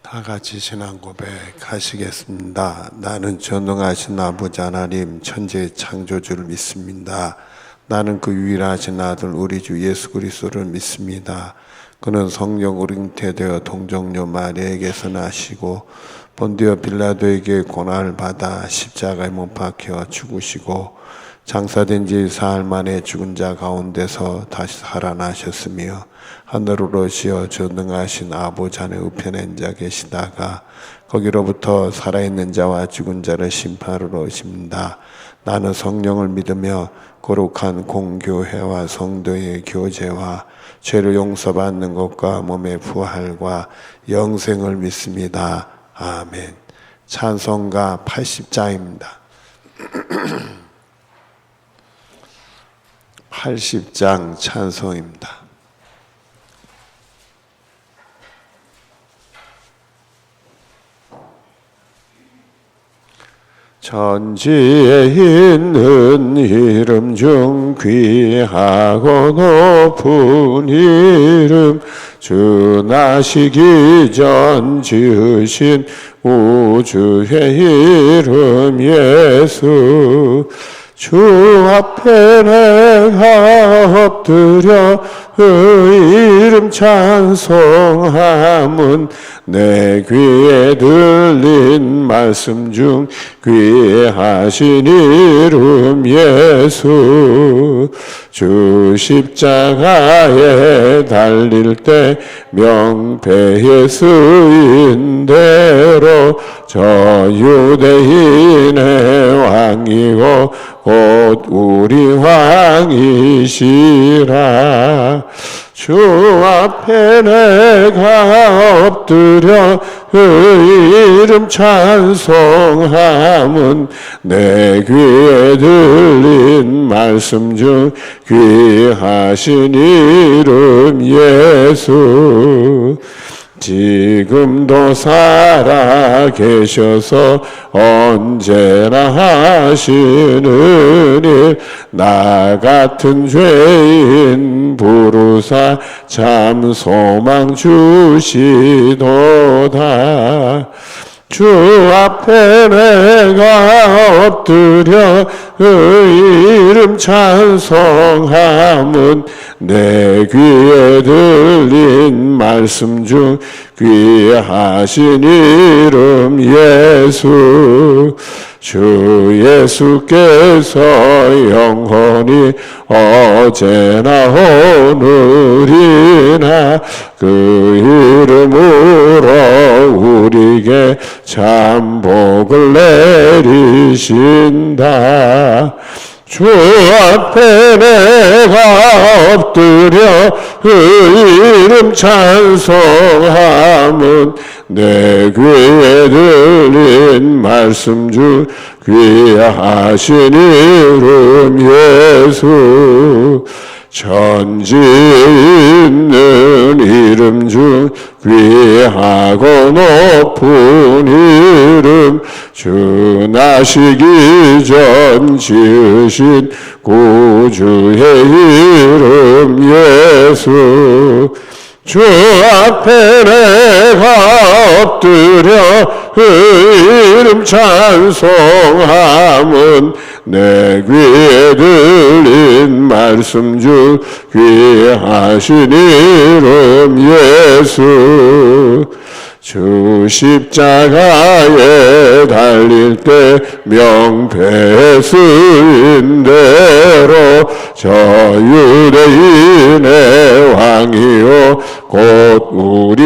다 같이 신앙 고백하시겠습니다. 나는 전능하신 아버지 하나님 천지의 창조주를 믿습니다. 나는 그 유일하신 아들 우리 주 예수 그리스도를 믿습니다. 그는 성령으로 잉태되어 동정녀 마리아에게서 나시고 본디오 빌라도에게 고난을 받아 십자가에 못 박혀 죽으시고 장사된 지 사흘 만에 죽은 자 가운데서 다시 살아나셨으며 하늘로 오르시어 전능하신 아버지 하나님 우편에 앉아 계시다가 거기로부터 살아있는 자와 죽은 자를 심판하러 오십니다. 나는 성령을 믿으며 거룩한 공교회와 성도의 교제와 죄를 용서받는 것과 몸의 부활과 영생을 믿습니다. 아멘. 찬송가 80장입니다. 80장 찬송입니다. 천지에 있는 이름 중 귀하고 높은 이름 주 나시기 전 지으신 우주의 이름 예수 주 앞에 내가 엎드려 그 이름 찬송함은 내 귀에 들린 말씀 중 귀하신 이름 예수 주 십자가에 달릴 때 명패에 쓰인 대로 저 유대인의 왕이고 곧 우리 왕이시라 주 앞에 내가 엎드려 그 이름 찬송함은 내 귀에 들린 말씀 중 귀하신 이름 예수 지금도 살아 계셔서 언제나 하시는 일 나 같은 죄인 부르사 참 소망 주시도다 주 앞에 내가 엎드려 그 이름 찬송함은 내 귀에 들린 말씀 중 귀하신 이름 예수 주 예수께서 영원히 어제나 오늘이나 그 이름으로 우리에게 참 복을 내리신다 주 앞에 내가 엎드려 그 이름 찬송함은 내 귀에 들린 말씀 중 귀하신 이름 예수 천지에 있는 이름 중 귀하고 높은 이름 주 나시기 전 지으신 구주의 이름 예수 주 앞에 내가 엎드려 그 이름 찬송함은 내 귀에 들린 말씀 중 귀하신 이름 예수 주 십자가에 달릴 때 명패에 쓰인 대로 저 유대인의 왕이요 곧 우리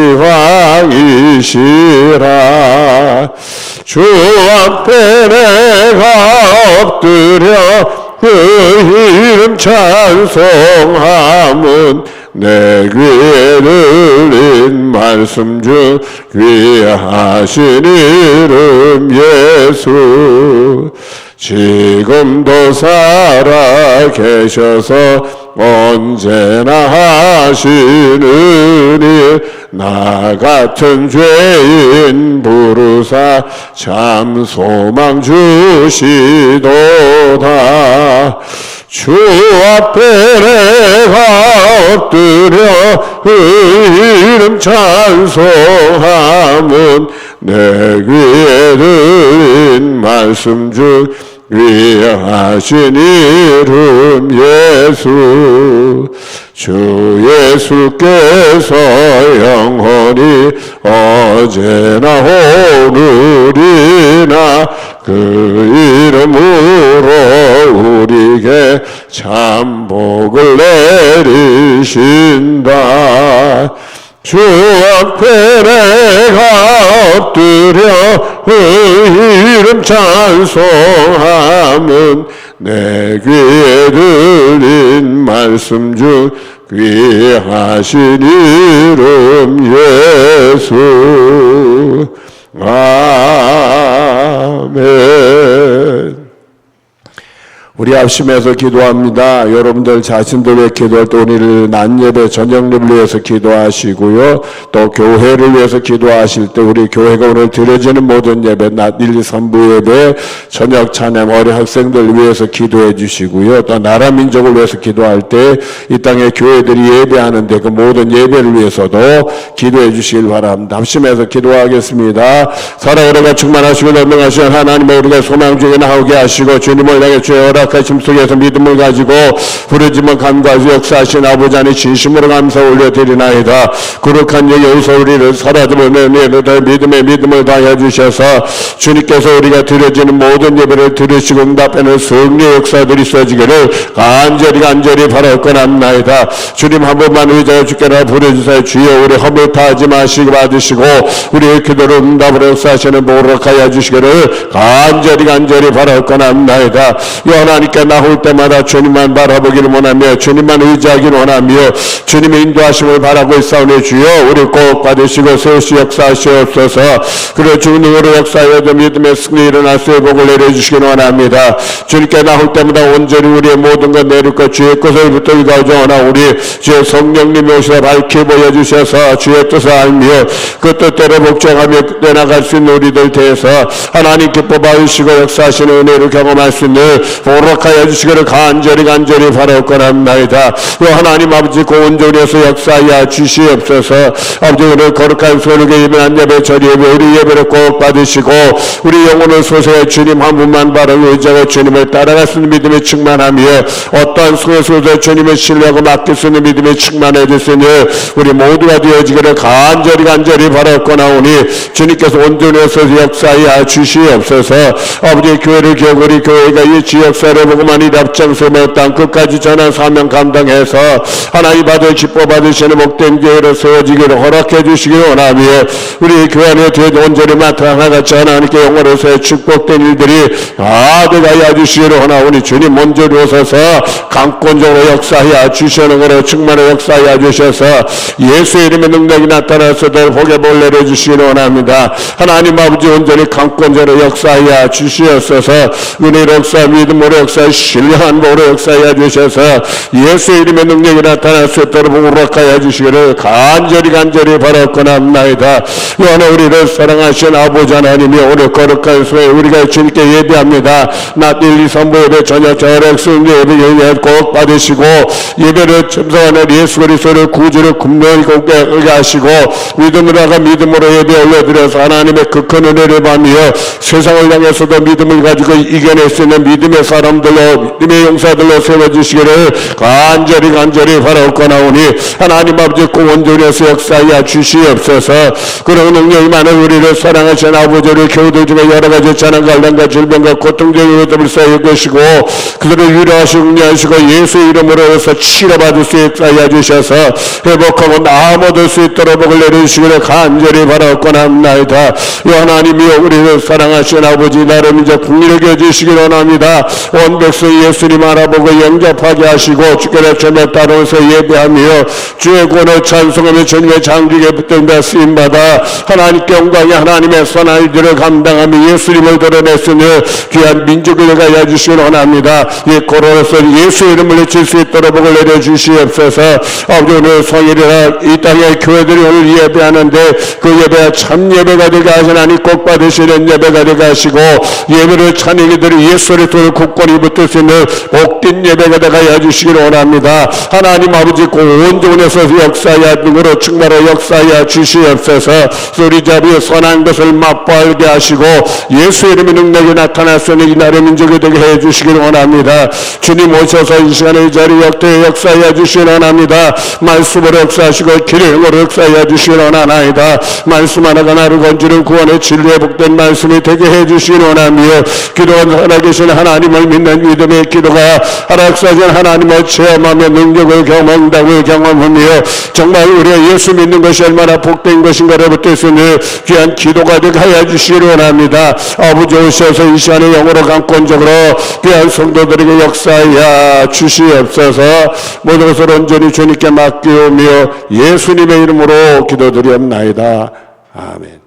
왕이시라 주 앞에 내가 엎드려 그 이름 찬송함은 내 귀에 들린 말씀 중 귀하신 이름 예수 지금도 살아 계셔서 언제나 하시는 일 나 같은 죄인 부르사 참 소망 주시도다 주 앞에 내가 엎드려 그 이름 찬송함은 내 귀에 들린 말씀 중 위하신 이름 예수. 주 예수께서 영원히 어제나 오늘이나 그 이름으로 우리에게 참 복을 내리신다. 주 앞에 내가 엎드려 그 이름 찬송함은 내 귀에 들린 말씀 중 귀하신 이름 예수. 아멘. 우리 합심해서 기도합니다. 여러분들 자신들의 기도할 때 오늘 낮 예배 저녁 예배를 위해서 기도하시고요. 또 교회를 위해서 기도하실 때 우리 교회가 오늘 드려지는 모든 예배 낮 1, 2, 3부 예배 저녁 찬양 어린 학생들 위해서 기도해 주시고요. 또 나라 민족을 위해서 기도할 때 이 땅에 교회들이 예배하는데 그 모든 예배를 위해서도 기도해 주시길 바랍니다. 합심해서 기도하겠습니다. 사랑으로가 충만하시고 넘명하시는 하나님의 우리가 소망 중에 나오게 하시고 주님을 향해 주여 허락하심 속에서 믿음을 가지고 부르짖은 간과하시 역사하신 아버지 안에 진심으로 감사 올려드리나이다. 거룩한 여기서 우리를 사라져보는 믿음의 믿음을 다해 주셔서 주님께서 우리가 드려지는 모든 예배를 들으시고 응답하는 성령의 역사들이 있어지기를 간절히 바라옵건합나이다. 주님 한 번만 의자에 주께라 부르주사 주여 우리 허물 파하지 마시고 받으시고 우리의 기도를 응답으로 역사하시는 보호하여 주시기를 간절히 바라옵건합나이다. 하나님께 나올 때마다 주님만 바라보기를 원하며 주님만 의지하기를 원하며 주님의 인도하심을 바라고 있사오니 주여 우리 꼭 받으시고 세우시 역사하시옵소서. 그래 주 능으로 역사하여도 믿음의 승리 일어날 수의 복을 내려주시기를 원합니다. 주님께 나올 때마다 온전히 우리의 모든 것 내리고 주의 것을 붙들고 가져오나 우리 주의 성령님이 오시다 밝히 보여주셔서 주의 뜻을 알며 그 뜻대로 복종하며 그때 나갈 수 있는 우리들 대해서 하나님 기뻐 받으시고 역사하시는 은혜를 경험할 수 있는 보락하여 주시기를 간절히 바라옵건합나이다. 하나님 아버지 고온전에서 역사하여 주시옵소서. 아버지 오늘 거룩한 소리에 예배한 예배 절 예배 우리 예배를 꼭 받으시고 우리 영혼을 소생해 주님 한 분만 바라고 의지하고 주님을 따라갈 수 있는 믿음에 충만하며 어떠한 수고에서도 주님을 신뢰하고 맡길 수 있는 믿음에 충만해 주시니 우리 모두가 되어지기를 간절히 바라옵고나오니 주님께서 온전에서 역사하여 주시옵소서. 아버지 교회를 기억 우리 교회가 이 지역사를 보고만 이 앞장서며 땅 끝까지 전한 사명 감당해서 하나님 받을 기뻐 받으시는 복된 교회로 세워지기를 허락해 주시기를 원하며 우리 교회 안에 온전히 맡아 하나같이 하나님께 영광으로서의 축복된 일들이 가득하여 주시기를 원하오니 주님 먼저 오셔서 강권적으로 역사하여 주시는 거로 충만히 역사하여 주셔서 예수의 이름의 능력이 나타나서도 복의 복을 내려주시기를 원합니다. 하나님 아버지 온전히 강권적으로 역사하여 주시옵소서. 은혜로 역사 믿음으로 역사 신령한 복으로 역사하여 주셔서 예수의 이름의 능력이 나타날 수 있도록 허락하여 주시기를 간절히 바라옵건합나이다. 요한아 우리를 사랑하신 아버지 하나님이 오늘 거룩한 수에 우리가 주님께 예배합니다. 낮 1, 2, 3부 예배 저녁 저녁 승리 예배 꼭 받으시고 예배를 참석하는 예수 그리스도를 구주를 분명히 공개하게 하시고 믿음으로 나가 믿음으로 예배 올려드려서 하나님의 그 큰 은혜를 받으며 세상을 향해서도 믿음을 가지고 이겨낼 수 있는 믿음의 사람들로 믿음의 용사들로 세워주시기를 간절히 바라옵고나오니 하나님 아버지 온전해서 역사하여 주시옵소서. 그런 능력이 많은 우리를 사랑하신 아버지를 교우들 중에 여러가지 재난과 난과 질병과 고통적인 것들을 쌓여 계시고 그들을 위로하시고 응리하시고 예수 이름으로 해서 치료받을 수 있게 하여 주셔서 회복하고 나아 얻을 수 있도록 복을 내려주시기를 간절히 바라옵고나옵나이다. 하나님이 우리를 사랑하신 아버지 나름 이제 국민에게 주시기 원합니다. 온 백성 예수님 알아보고 영접하게 하시고 주께로 전에 따라서 예배하며 주의 권을 찬송하며 주님의 장중에 붙든다 쓰임받아 하나님께 영광이 하나님의 선한 일들을 감당하며 예수님을 드러냈으니 귀한 민족을 가야 주시기 원합니다. 이 코로나에서 예수 이름을 외칠 수 있도록 복을 내려주시옵소서. 아버지 오늘 성일이라 이 땅의 교회들이 오늘 예배하는데 그 예배가 참 예배가 되게 하시나니 꼭 받으시는 예배가 되게 하시고 예배를 찬양이들이 예수 그리스도를 굳건히 영원히 붙을 수 있는 복된 예배가 되게 해주시기를 원합니다. 하나님 아버지 온 존에서 역사하여 능으로 충만하여 역사하여 주시옵소서. 우리 자비의 선한 것을 맛보게 하시고 예수의 이름의 능력이 나타날 수 있는 이 나라의 민족이 되게 해주시기를 원합니다. 주님 오셔서 이 시간에 이 자리 역사하여 주시기를 원합니다. 말씀으로 역사하시고 기름으로 역사하여 주시기를 원하나이다. 말씀 하나가 나를 건지는 구원의 진리의 복된 말씀이 되게 해주시기를 원하며 기도한 살아계신 하나님을 믿는 믿음의 기도가 역사하신 하나님을 체험하며 능력을 경험한다고 경험하며 정말 우리가 예수 믿는 것이 얼마나 복된 것인가를 붙들 수 있는 귀한 기도가 되게 하여 주시기를 원합니다. 아버지 오셔서 이 시간에 영으로 강권적으로 귀한 성도들에게 역사하여 주시옵소서. 모든 것을 온전히 주님께 맡기오며 예수님의 이름으로 기도드리옵나이다. 아멘.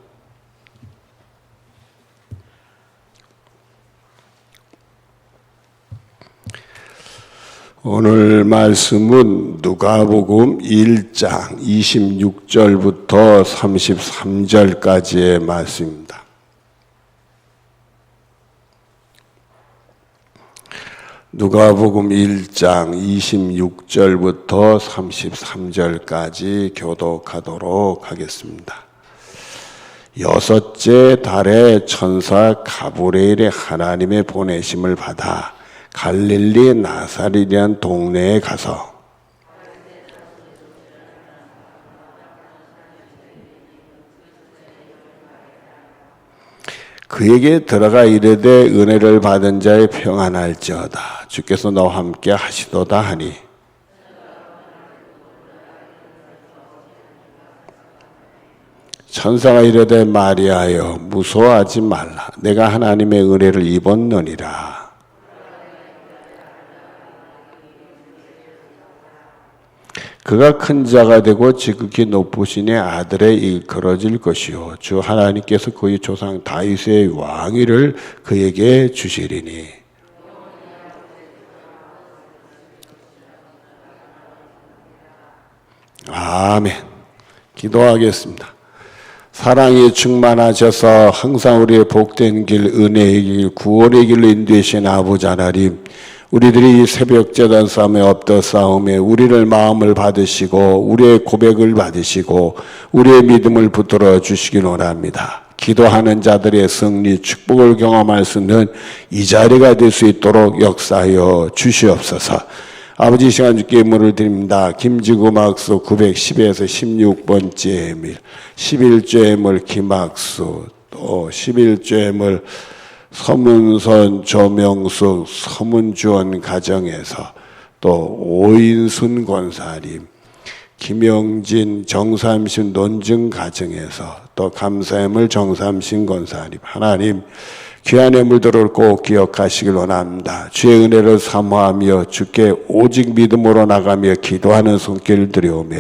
오늘 말씀은 누가복음 1장 26절부터 33절까지의 말씀입니다. 누가복음 1장 26절부터 33절까지 교독하도록 하겠습니다. 여섯째 달에 천사 가브리엘이 하나님의 보내심을 받아 갈릴리 나사렛이라는 동네에 가서 그에게 들어가 이르되 은혜를 받은 자의 평안할지어다. 주께서 너와 함께 하시도다 하니 천사가 이르되 마리아여 무서워하지 말라. 내가 하나님의 은혜를 입었느니라. 그가 큰 자가 되고 지극히 높으시니 아들의 일컬어질 것이요 주 하나님께서 그의 조상 다윗의 왕위를 그에게 주시리니 아멘. 기도하겠습니다. 사랑이 충만하셔서 항상 우리의 복된 길, 은혜의 길, 구원의 길로 인도하신 아버지 하나님, 우리들이 이 새벽 제단 싸움에 엎드 싸움에 우리를 마음을 받으시고 우리의 고백을 받으시고 우리의 믿음을 붙들어 주시길 원합니다. 기도하는 자들의 승리, 축복을 경험할 수 있는 이 자리가 될 수 있도록 역사하여 주시옵소서. 아버지 시간 주께 예물을 드립니다. 김지구 막수 910에서 16번째 예물, 11조 예물 김학수, 또 11조 예물 서문선 조명숙 서문주원 가정에서 또 오인순 권사님, 김영진 정삼신 논증 가정에서 또 감사예물 정삼신 권사님, 하나님 귀한 예물들을 꼭 기억하시길 원합니다. 주의 은혜를 사모하며 주께 오직 믿음으로 나가며 기도하는 손길을 들여오며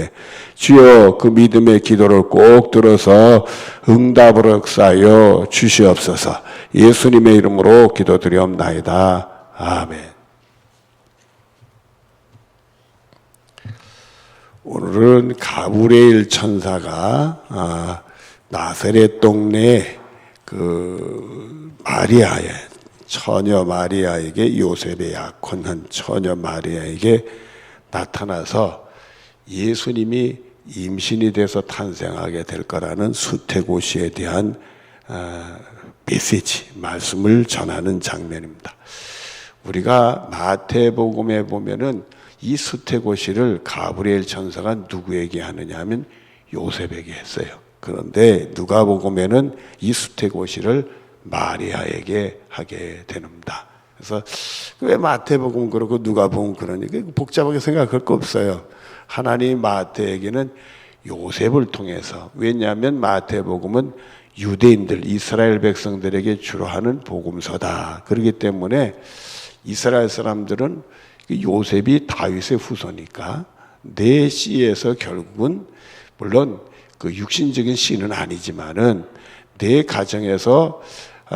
주여 그 믿음의 기도를 꼭 들어서 응답으로 역사하여 주시옵소서. 예수님의 이름으로 기도드리옵나이다. 아멘. 오늘은 가브리엘 천사가 나사렛 동네에 마리아의 처녀 마리아에게, 요셉의 약혼한 처녀 마리아에게 나타나서 예수님이 임신이 돼서 탄생하게 될 거라는 수태고시에 대한 메시지, 말씀을 전하는 장면입니다. 우리가 마태복음에 보면은 이 수태고시를 가브리엘 천사가 누구에게 하느냐 하면 요셉에게 했어요. 그런데 누가복음에는 이 수태고시를 마리아에게 하게 됩니다. 그래서 왜 마태복음 그렇고 누가복음 그러니까 복잡하게 생각할 거 없어요. 하나님 마태에게는 요셉을 통해서, 왜냐하면 마태복음은 유대인들, 이스라엘 백성들에게 주로 하는 복음서다. 그렇기 때문에 이스라엘 사람들은 요셉이 다윗의 후손이니까 내 씨에서 결국은 물론 그 육신적인 씨는 아니지만은 내 가정에서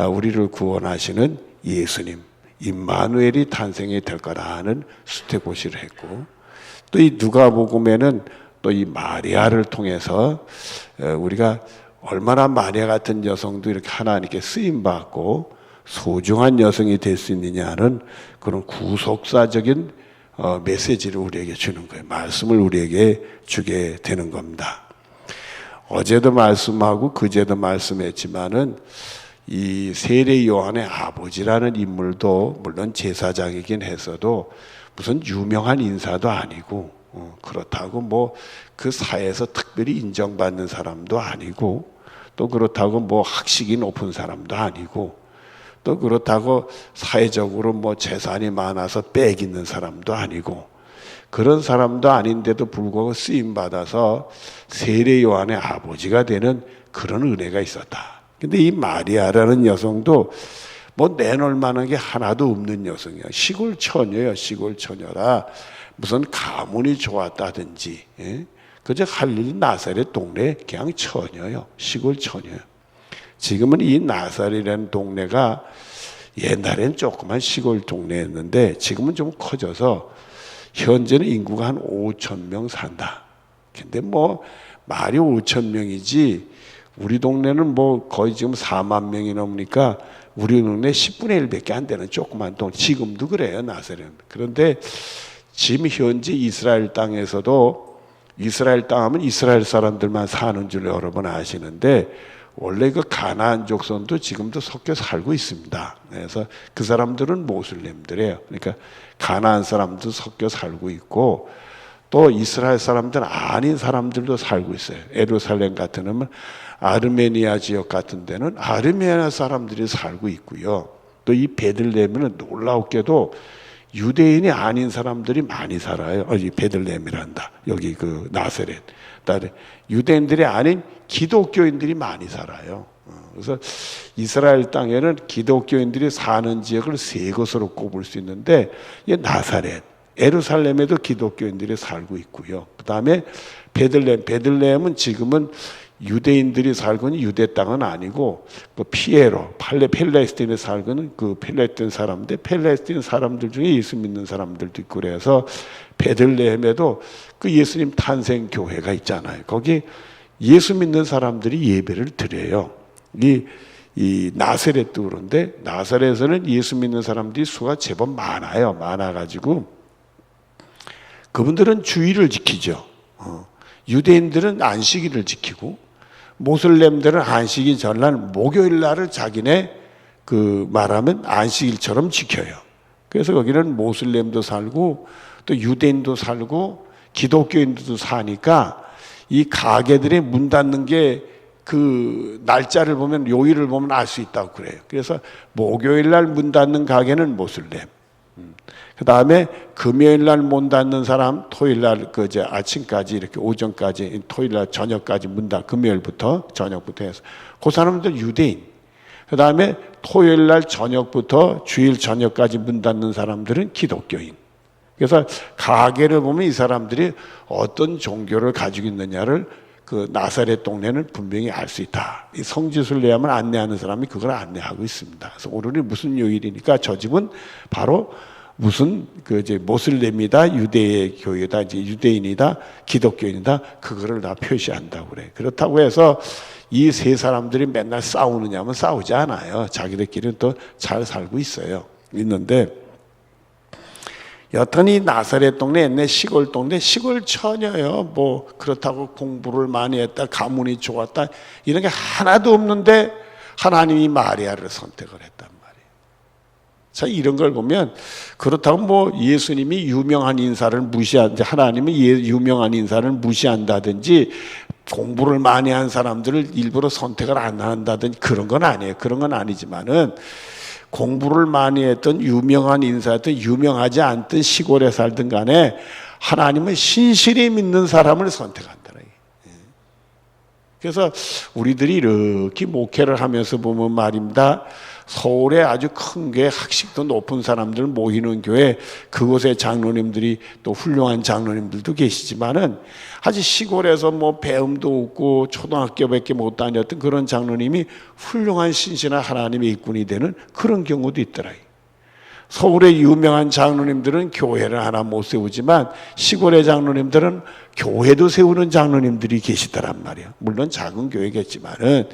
우리를 구원하시는 예수님, 임마누엘이 탄생이 될 거라는 수태고시를 했고, 또 이 누가복음에는 또 이 마리아를 통해서 우리가 얼마나 마리아 같은 여성도 이렇게 하나님께 쓰임 받고 소중한 여성이 될 수 있느냐는 그런 구속사적인 메시지를 우리에게 주는 거예요. 말씀을 우리에게 주게 되는 겁니다. 어제도 말씀하고 그제도 말씀했지만은 이 세례 요한의 아버지라는 인물도 물론 제사장이긴 했어도 무슨 유명한 인사도 아니고 그렇다고 뭐 그 사회에서 특별히 인정받는 사람도 아니고 또 그렇다고 뭐 학식이 높은 사람도 아니고 또 그렇다고 사회적으로 뭐 재산이 많아서 빽 있는 사람도 아니고 그런 사람도 아닌데도 불구하고 쓰임 받아서 세례 요한의 아버지가 되는 그런 은혜가 있었다. 근데 이 마리아라는 여성도 뭐 내놓을 만한 게 하나도 없는 여성이야. 시골 처녀야. 시골 처녀라 무슨 가문이 좋았다든지 그저 갈릴리 나사렛 동네 그냥 처녀요. 시골 처녀요. 지금은 이 나사렛이라는 동네가 옛날엔 조그만 시골 동네였는데 지금은 좀 커져서 현재는 인구가 한 5천 명 산다. 근데 뭐 말이 5천 명이지 우리 동네는 뭐 거의 지금 4만 명이 넘으니까 우리 동네 10분의 1밖에 안 되는 조그만 동네. 지금도 그래요, 나사렛은. 그런데 지금 현재 이스라엘 땅에서도 이스라엘 땅 하면 이스라엘 사람들만 사는 줄 여러분 아시는데 원래 그 가나안 족속도 지금도 섞여 살고 있습니다. 그래서 그 사람들은 모슬렘들이에요. 그러니까 가나안 사람도 섞여 살고 있고 또 이스라엘 사람들 아닌 사람들도 살고 있어요. 예루살렘 같은 데는 아르메니아 지역 같은 데는 아르메니아 사람들이 살고 있고요. 또 이 베들레헴은 놀라웠게도 유대인이 아닌 사람들이 많이 살아요. 이 베들레헴이란다. 여기 그 나사렛. 유대인들이 아닌 기독교인들이 많이 살아요. 그래서 이스라엘 땅에는 기독교인들이 사는 지역을 세 곳으로 꼽을 수 있는데 나사렛, 예루살렘에도 기독교인들이 살고 있고요. 그 다음에 베들레헴은 지금은 유대인들이 살고는 유대 땅은 아니고 그 피에로 팔레스틴에 살고는 그 팔레스틴 사람들, 팔레스틴 사람들 중에 예수 믿는 사람들도 있고 그래서 베들레헴에도 그 예수님 탄생 교회가 있잖아요. 거기 예수 믿는 사람들이 예배를 드려요. 이 나사렛도 그런데 나사렛에서는 예수 믿는 사람들이 수가 제법 많아요. 많아가지고 그분들은 주일을 지키죠. 유대인들은 안식일을 지키고 모슬렘들은 안식일 전날 목요일 날을 자기네 그 말하면 안식일처럼 지켜요. 그래서 거기는 모슬렘도 살고 또 유대인도 살고 기독교인들도 사니까 이 가게들의 문 닫는 게 그 날짜를 보면 요일을 보면 알 수 있다고 그래요. 그래서 목요일 날 문 닫는 가게는 모슬렘. 그 다음에 금요일 날 문 닫는 사람 토요일 날 그제 아침까지 이렇게 오전까지 토요일 날 저녁까지 문 닫. 금요일부터 저녁부터 해서 그 사람들 유대인. 그 다음에 토요일 날 저녁부터 주일 저녁까지 문 닫는 사람들은 기독교인. 그래서 가게를 보면 이 사람들이 어떤 종교를 가지고 있느냐를 그 나사렛 동네는 분명히 알 수 있다. 이 성지순례하면 안내하는 사람이 그걸 안내하고 있습니다. 그래서 오늘이 무슨 요일이니까 저 집은 바로 무슨 그 이제 모슬렘이다, 유대 교회다, 이제 유대인이다, 기독교인이다, 그거를 다 표시한다고 그래. 그렇다고 해서 이 세 사람들이 맨날 싸우느냐면 싸우지 않아요. 자기들끼리는 또 잘 살고 있는데 여튼이 나사렛 동네 옛날 시골 동네 시골 처녀요. 뭐 그렇다고 공부를 많이 했다, 가문이 좋았다 이런 게 하나도 없는데 하나님이 마리아를 선택을 했단 말이에요. 자, 이런 걸 보면 그렇다고 뭐 예수님이 유명한 인사를 무시한다, 하나님이 유명한 인사를 무시한다든지 공부를 많이 한 사람들을 일부러 선택을 안 한다든지 그런 건 아니에요. 그런 건 아니지만은 공부를 많이 했던 유명한 인사였던 유명하지 않던 시골에 살든 간에 하나님은 신실히 믿는 사람을 선택한다는 거예요. 그래서 우리들이 이렇게 목회를 하면서 보면 말입니다. 서울에 아주 큰 교회, 학식도 높은 사람들 모이는 교회, 그곳에 장로님들이 또 훌륭한 장로님들도 계시지만은 아주 시골에서 뭐 배움도 없고 초등학교밖에 못 다녔던 그런 장로님이 훌륭한 신실한 하나님의 일꾼이 되는 그런 경우도 있더라고요. 서울의 유명한 장로님들은 교회를 하나 못 세우지만 시골의 장로님들은 교회도 세우는 장로님들이 계시더란 말이에요. 물론 작은 교회겠지만은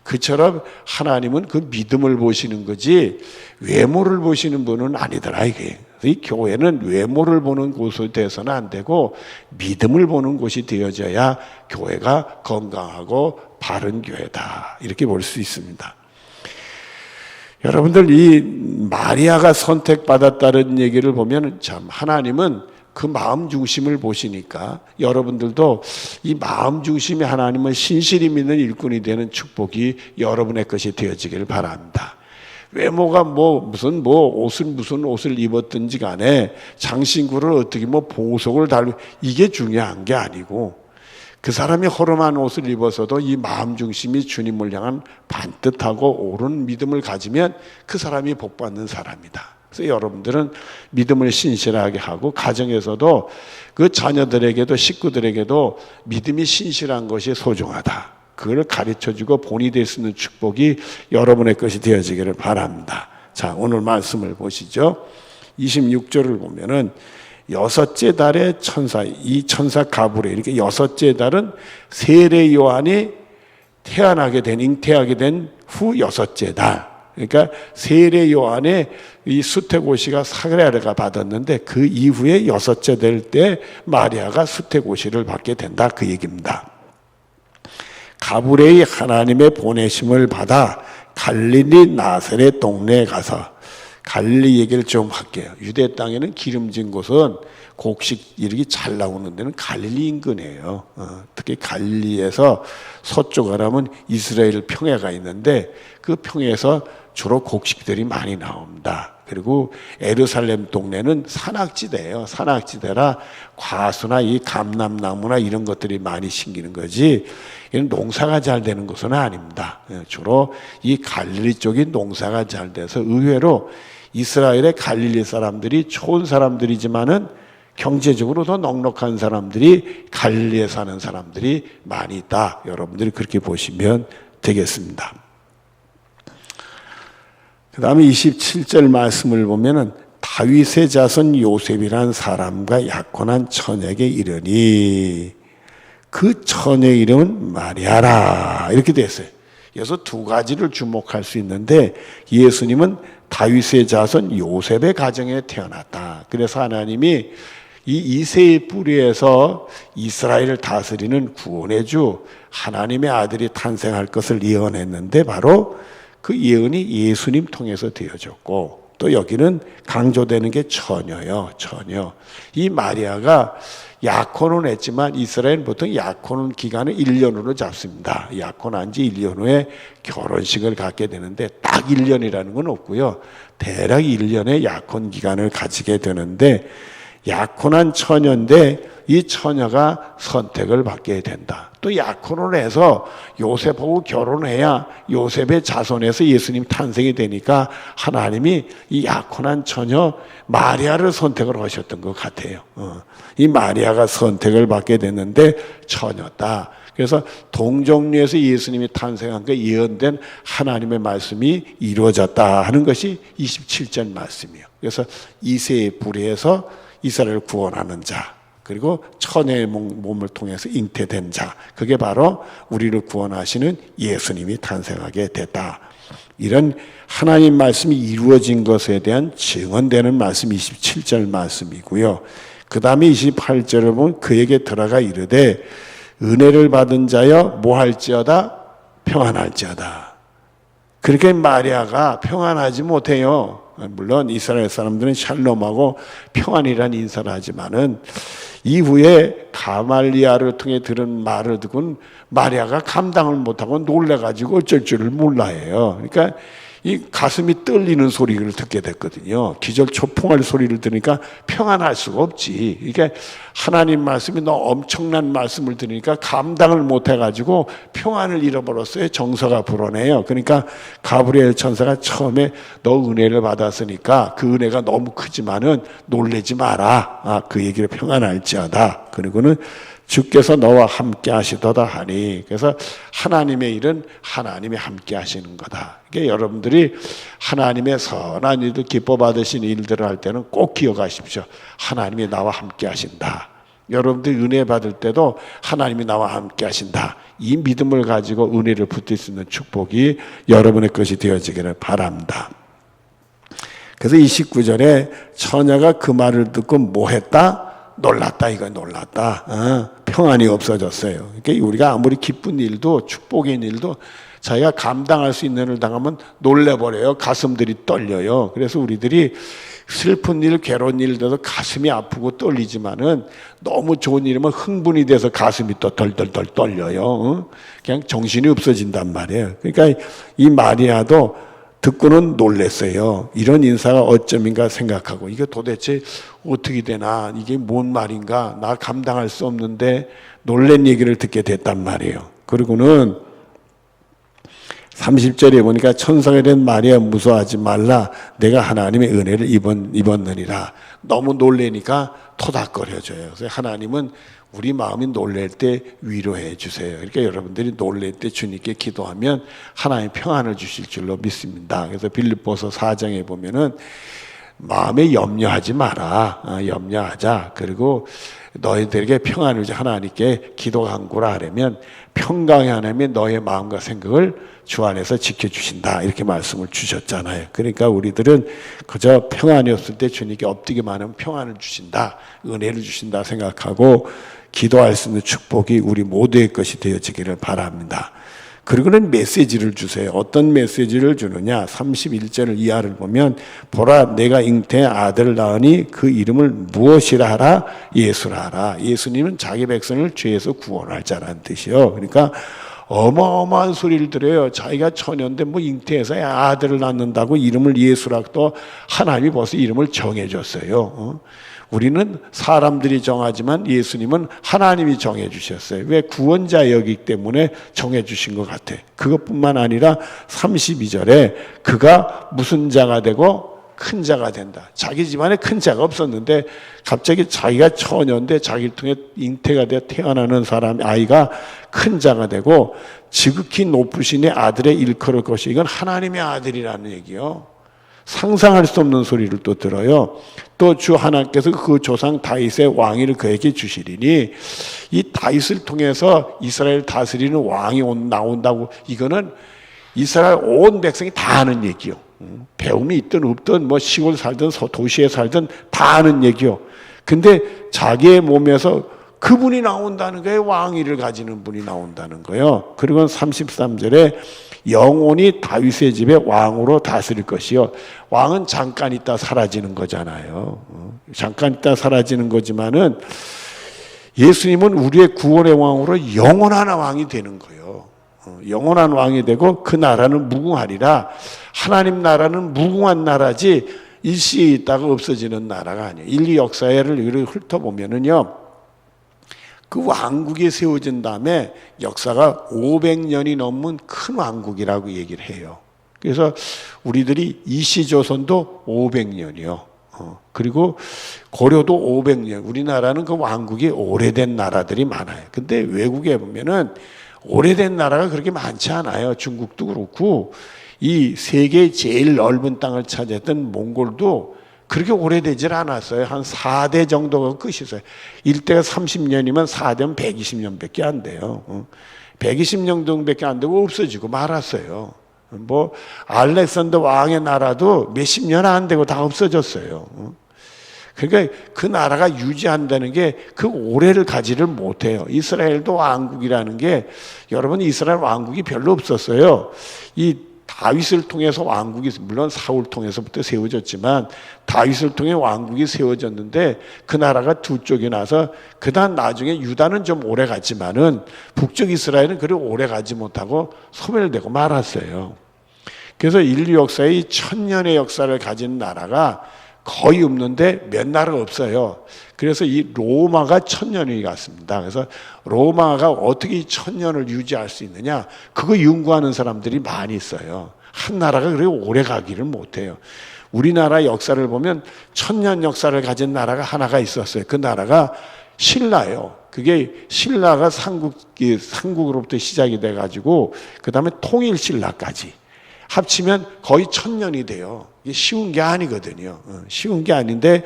그처럼 하나님은 그 믿음을 보시는 거지 외모를 보시는 분은 아니더라 이게. 이 교회는 외모를 보는 곳이 되어서는 안 되고 믿음을 보는 곳이 되어져야 교회가 건강하고 바른 교회다 이렇게 볼 수 있습니다. 여러분들 이 마리아가 선택받았다는 얘기를 보면 참 하나님은 그 마음 중심을 보시니까 여러분들도 이 마음 중심의 하나님을 신실히 믿는 일꾼이 되는 축복이 여러분의 것이 되어지기를 바랍니다. 외모가 무슨 옷을 입었든지 간에 장신구를 어떻게 보석을 달고 이게 중요한 게 아니고 그 사람이 허름한 옷을 입어서도 이 마음 중심이 주님을 향한 반듯하고 옳은 믿음을 가지면 그 사람이 복받는 사람이다. 그래서 여러분들은 믿음을 신실하게 하고 가정에서도 그 자녀들에게도 식구들에게도 믿음이 신실한 것이 소중하다. 그걸 가르쳐주고 본이 될 수 있는 축복이 여러분의 것이 되어지기를 바랍니다. 자, 오늘 말씀을 보시죠. 26절을 보면은 여섯째 달의 천사, 이 천사 가브리엘, 이렇게 여섯째 달은 세례 요한이 잉태하게 된 후 여섯째 달. 그러니까 세례 요한의 이 수태고시가 사그라르가 받았는데 그 이후에 여섯째 될 때 마리아가 수태고시를 받게 된다 그 얘기입니다. 가브리엘이 하나님의 보내심을 받아 갈릴리 나사렛 동네에 가서 갈릴리 얘기를 좀 할게요. 유대 땅에는 기름진 곳은 곡식 이렇게 잘 나오는 데는 갈릴리 인근이에요. 특히 갈릴리에서 서쪽으로 하면 이스라엘 평야가 있는데 그 평야에서 주로 곡식들이 많이 나옵니다. 그리고 예루살렘 동네는 산악지대예요. 산악지대라 과수나 이 감람나무나 이런 것들이 많이 심기는 거지 이런 농사가 잘 되는 곳은 아닙니다. 주로 이 갈릴리 쪽이 농사가 잘 돼서 의외로 이스라엘의 갈릴리 사람들이 좋은 사람들이지만은 경제적으로 더 넉넉한 사람들이 갈릴리에 사는 사람들이 많이 있다. 여러분들이 그렇게 보시면 되겠습니다. 그 다음에 27절 말씀을 보면은 다윗의 자손 요셉이란 사람과 약혼한 처녀에게 이르니 그 처녀의 이름은 마리아라 이렇게 됐어요. 그래서 두 가지를 주목할 수 있는데 예수님은 다윗의 자손 요셉의 가정에 태어났다. 그래서 하나님이 이 이새의 뿌리에서 이스라엘을 다스리는 구원의 주 하나님의 아들이 탄생할 것을 예언했는데 바로 그 예언이 예수님 통해서 되어졌고 또 여기는 강조되는 게 처녀요. 처녀. 이 마리아가 약혼은 했지만 이스라엘은 보통 약혼 기간을 1년으로 잡습니다. 약혼한 지 1년 후에 결혼식을 갖게 되는데 딱 1년이라는 건 없고요. 대략 1년의 약혼 기간을 가지게 되는데 약혼한 처녀인데 이 처녀가 선택을 받게 된다. 또 약혼을 해서 요셉하고 결혼해야 요셉의 자손에서 예수님 탄생이 되니까 하나님이 이 약혼한 처녀 마리아를 선택을 하셨던 것 같아요. 이 마리아가 선택을 받게 됐는데 처녀다. 그래서 동정녀에서 예수님이 탄생한 게 예언된 하나님의 말씀이 이루어졌다 하는 것이 27절 말씀이에요. 그래서 이새의 뿌리에서 이스라엘을 구원하는 자 그리고 처녀의 몸을 통해서 잉태된 자 그게 바로 우리를 구원하시는 예수님이 탄생하게 됐다. 이런 하나님 말씀이 이루어진 것에 대한 증언되는 말씀 27절 말씀이고요. 그 다음에 28절을 보면 그에게 들어가 이르되 은혜를 받은 자여 뭐할지어다 평안할지어다. 그렇게 마리아가 평안하지 못해요. 물론 이스라엘 사람들은 샬롬하고 평안이라는 인사를 하지만은 이후에 가말리아를 통해 들은 말을 듣고는 마리아가 감당을 못하고 놀래가지고 어쩔 줄을 몰라해요. 그러니까 이 가슴이 떨리는 소리를 듣게 됐거든요. 기절초풍할 소리를 들으니까 평안할 수가 없지. 그러니까 하나님 말씀이 너무 엄청난 말씀을 들으니까 감당을 못해가지고 평안을 잃어버렸어요. 정서가 불어내요. 그러니까 가브리엘 천사가 처음에 너 은혜를 받았으니까 그 은혜가 너무 크지만은 놀래지 마라. 그 얘기를 평안할지어다. 그리고는 주께서 너와 함께 하시도다 하니 그래서 하나님의 일은 하나님이 함께 하시는 거다. 그러니까 여러분들이 하나님의 선한 일들 기뻐 받으시는 일들을 할 때는 꼭 기억하십시오. 하나님이 나와 함께 하신다. 여러분들이 은혜 받을 때도 하나님이 나와 함께 하신다. 이 믿음을 가지고 은혜를 붙들 수 있는 축복이 여러분의 것이 되어지기를 바랍니다. 그래서 29절에 처녀가 그 말을 듣고 뭐 했다? 놀랐다. 이거 놀랐다. 평안이 없어졌어요. 그러니까 우리가 아무리 기쁜 일도 축복의 일도 자기가 감당할 수 있는 일을 당하면 놀래버려요. 가슴들이 떨려요. 그래서 우리들이 슬픈 일, 괴로운 일 돼서 가슴이 아프고 떨리지만은 너무 좋은 일이면 흥분이 돼서 가슴이 또 덜덜덜 떨려요. 그냥 정신이 없어진단 말이에요. 그러니까 이 마리아도 듣고는 놀랐어요. 이런 인사가 어쩜인가 생각하고 이게 도대체 어떻게 되나, 이게 뭔 말인가, 나 감당할 수 없는데 놀란 얘기를 듣게 됐단 말이에요. 그리고는 30절에 보니까 천사가 된 마리아 무서워하지 말라, 내가 하나님의 은혜를 입었느니라. 너무 놀래니까 토닥거려져요. 그래서 하나님은 우리 마음이 놀랄 때 위로해 주세요. 그러니까 여러분들이 놀랄 때 주님께 기도하면 하나님 평안을 주실 줄로 믿습니다. 그래서 빌립보서 4장에 보면은 마음에 염려하지 마라. 염려하자. 그리고 너희들에게 평안을 하나님께 기도 간구를 하려면 평강의 하나님이 너의 마음과 생각을 주 안에서 지켜주신다. 이렇게 말씀을 주셨잖아요. 그러니까 우리들은 그저 평안이 없을 때 주님께 엎드기만 하면 평안을 주신다, 은혜를 주신다 생각하고 기도할 수 있는 축복이 우리 모두의 것이 되어지기를 바랍니다. 그리고는 메시지를 주세요. 어떤 메시지를 주느냐? 31절 이하를 보면 보라, 내가 잉태의 아들을 낳으니 그 이름을 무엇이라 하라? 예수라 하라. 예수님은 자기 백성을 죄에서 구원할 자라는 뜻이요. 그러니까 어마어마한 소리를 들어요. 자기가 처녀인데 뭐 잉태해서 아들을 낳는다고 이름을 예수라, 또 하나님이 벌써 이름을 정해줬어요. 우리는 사람들이 정하지만 예수님은 하나님이 정해주셨어요. 왜? 구원자이기 때문에 정해주신 것 같아. 그것뿐만 아니라 32절에 그가 무슨 자가 되고 큰 자가 된다. 자기 집안에 큰 자가 없었는데 갑자기 자기가 처녀인데 자기를 통해 잉태가 되어 태어나는 사람, 아이가 큰 자가 되고 지극히 높으신 아들의 일컬을 것이, 이건 하나님의 아들이라는 얘기요. 상상할 수 없는 소리를 또 들어요. 또 주 하나님께서 그 조상 다윗의 왕위를 그에게 주시리니, 이 다윗을 통해서 이스라엘 다스리는 왕이 나온다고, 이거는 이스라엘 온 백성이 다 아는 얘기요. 배움이 있든 없든 뭐 시골 살든 도시에 살든 다 아는 얘기요. 근데 자기의 몸에서 그분이 나온다는 거예요. 왕위를 가지는 분이 나온다는 거예요. 그리고 33절에 영원히 다윗의 집에 왕으로 다스릴 것이요. 왕은 잠깐 있다 사라지는 거잖아요. 잠깐 있다 사라지는 거지만은 예수님은 우리의 구원의 왕으로 영원한 왕이 되는 거예요. 영원한 왕이 되고 그 나라는 무궁하리라. 하나님 나라는 무궁한 나라지 일시에 있다가 없어지는 나라가 아니에요. 인류 역사를 훑어보면은요, 그 왕국이 세워진 다음에 역사가 500년이 넘은 큰 왕국이라고 얘기를 해요. 그래서 우리들이 이시조선도 500년이요. 그리고 고려도 500년. 우리나라는 그 왕국이 오래된 나라들이 많아요. 근데 외국에 보면은 오래된 나라가 그렇게 많지 않아요. 중국도 그렇고 이 세계 제일 넓은 땅을 차지했던 몽골도 그렇게 오래되질 않았어요. 한 4대 정도가 끝이었어요. 1대가 30년이면 4대면 120년밖에 안 돼요. 120년 정도밖에 안 되고 없어지고 말았어요. 뭐 알렉산더 왕의 나라도 몇십 년 안 되고 다 없어졌어요. 그러니까 그 나라가 유지한다는 게 그 오래를 가지를 못해요. 이스라엘도 왕국이라는 게, 여러분, 이스라엘 왕국이 별로 없었어요. 이 다윗을 통해서 왕국이, 물론 사울 통해서부터 세워졌지만 다윗을 통해 왕국이 세워졌는데 그 나라가 두 쪽이 나서 그다음 나중에 유다는 좀 오래 갔지만은 북쪽 이스라엘은 그리 오래 가지 못하고 소멸되고 말았어요. 그래서 인류 역사의 1000년의 역사를 가진 나라가 거의 없는데 몇 나라가 없어요. 그래서 이 로마가 1000년이 갔습니다. 그래서 로마가 어떻게 이 1000년을 유지할 수 있느냐, 그거 연구하는 사람들이 많이 있어요. 한 나라가 그렇게 오래 가기를 못해요. 우리나라 역사를 보면 1000년 역사를 가진 나라가 하나가 있었어요. 그 나라가 신라예요. 그게 신라가 삼국으로부터 시작이 돼가지고 그 다음에 통일신라까지 합치면 거의 1000년이 돼요. 이게 쉬운 게 아니거든요. 쉬운 게 아닌데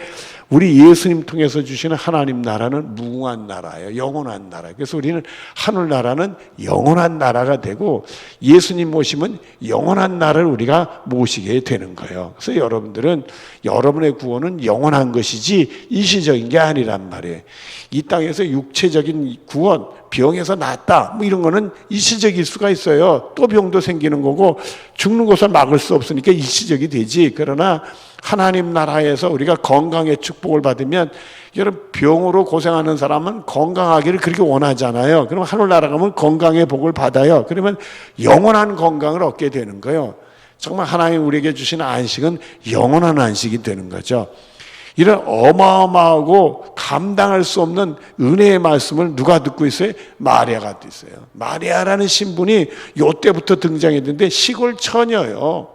우리 예수님 통해서 주시는 하나님 나라는 무궁한 나라예요. 영원한 나라예요. 그래서 우리는 하늘나라는 영원한 나라가 되고 예수님 모시면 영원한 나라를 우리가 모시게 되는 거예요. 그래서 여러분들은 여러분의 구원은 영원한 것이지 일시적인 게 아니란 말이에요. 이 땅에서 육체적인 구원, 병에서 낫다 뭐 이런 거는 일시적일 수가 있어요. 또 병도 생기는 거고 죽는 것을 막을 수 없으니까 일시적이 되지. 그러나 하나님 나라에서 우리가 건강의 축복을 받으면, 여러분 병으로 고생하는 사람은 건강하기를 그렇게 원하잖아요. 그럼 하늘나라 가면 건강의 복을 받아요. 그러면 영원한 건강을 얻게 되는 거예요. 정말 하나님 우리에게 주신 안식은 영원한 안식이 되는 거죠. 이런 어마어마하고 감당할 수 없는 은혜의 말씀을 누가 듣고 있어요? 마리아가 듣고 있어요. 마리아라는 신분이 요때부터 등장했는데 시골 처녀요.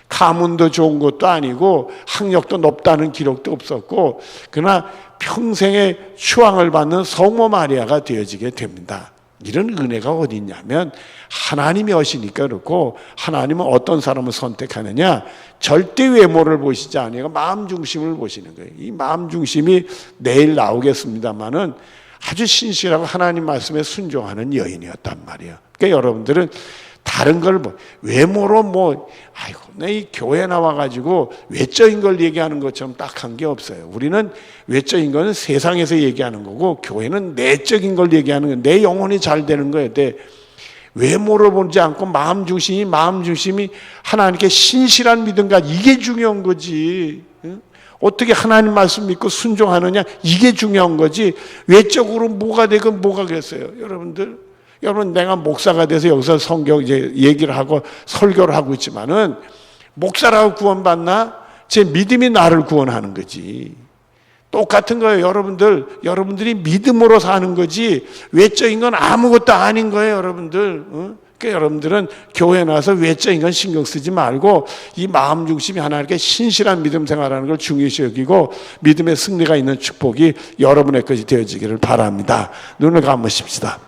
가문도 좋은 것도 아니고 학력도 높다는 기록도 없었고, 그러나 평생의 추앙을 받는 성모 마리아가 되어지게 됩니다. 이런 은혜가 어디 있냐면 하나님이 하시니까 그렇고, 하나님은 어떤 사람을 선택하느냐, 절대 외모를 보시지 아니고 마음 중심을 보시는 거예요. 이 마음 중심이 내일 나오겠습니다마는 아주 신실하고 하나님 말씀에 순종하는 여인이었단 말이에요. 그러니까 여러분들은 다른 걸 외모로 아이고 내 이 교회 나와가지고 외적인 걸 얘기하는 것처럼 딱한 게 없어요. 우리는 외적인 거는 세상에서 얘기하는 거고, 교회는 내적인 걸 얘기하는 거예요. 내 영혼이 잘 되는 거예요. 외모를 보지 않고 마음 중심이 하나님께 신실한 믿음과, 이게 중요한 거지. 어떻게 하나님 말씀 믿고 순종하느냐, 이게 중요한 거지. 외적으로 뭐가 되건 뭐가 그랬어요. 여러분 내가 목사가 돼서 여기서 성경 이제 얘기를 하고 설교를 하고 있지만은, 목사라고 구원받나? 제 믿음이 나를 구원하는 거지. 똑같은 거예요. 여러분들이 믿음으로 사는 거지 외적인 건 아무것도 아닌 거예요. 그러니까 여러분들은 교회 나와서 외적인 건 신경 쓰지 말고 이 마음 중심이 하나님께 신실한 믿음 생활하는 걸 중요시 여기고, 믿음의 승리가 있는 축복이 여러분의 것이 되어지기를 바랍니다. 눈을 감으십시다.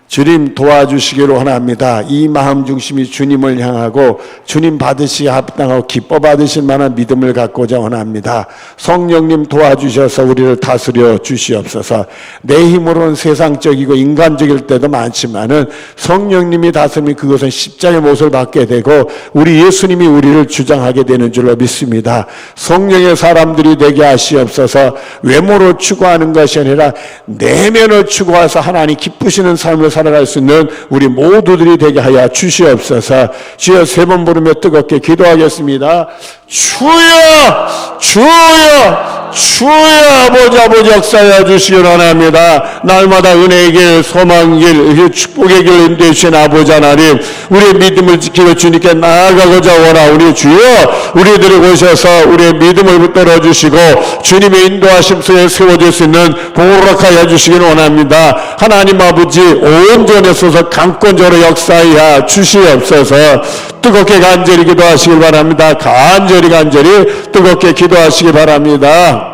주님 도와주시기를 원합니다. 이 마음 중심이 주님을 향하고 주님 받으시기 합당하고 기뻐 받으실 만한 믿음을 갖고자 원합니다. 성령님 도와주셔서 우리를 다스려 주시옵소서. 내 힘으로는 세상적이고 인간적일 때도 많지만은 성령님이 다스리면 그것은 십자가의 모습을 받게 되고 우리 예수님이 우리를 주장하게 되는 줄로 믿습니다. 성령의 사람들이 되게 하시옵소서. 외모로 추구하는 것이 아니라 내면을 추구해서 하나님 기쁘시는 삶을 살아갈 수 있는 우리 모두들이 되게 하여 주시옵소서. 주여 세 번 부르며 뜨겁게 기도하겠습니다. 주여 주여 주여 아버지 역사하여 주시기 원합니다. 날마다 은혜의 길, 소망의 길, 축복의 길 인도해주신 아버지 하나님, 우리의 믿음을 지키고 주님께 나아가고자 원하오니 주여 우리들을 오셔서 우리의 믿음을 붙들어 주시고 주님의 인도하심 속에 세워줄 수 있는 복을 하여 주시기를 원합니다. 하나님 아버지 온전에 서서 강권적으로 역사하여 주시옵소서. 뜨겁게 간절히 기도하시길 바랍니다. 간절히 뜨겁게 기도하시기 바랍니다.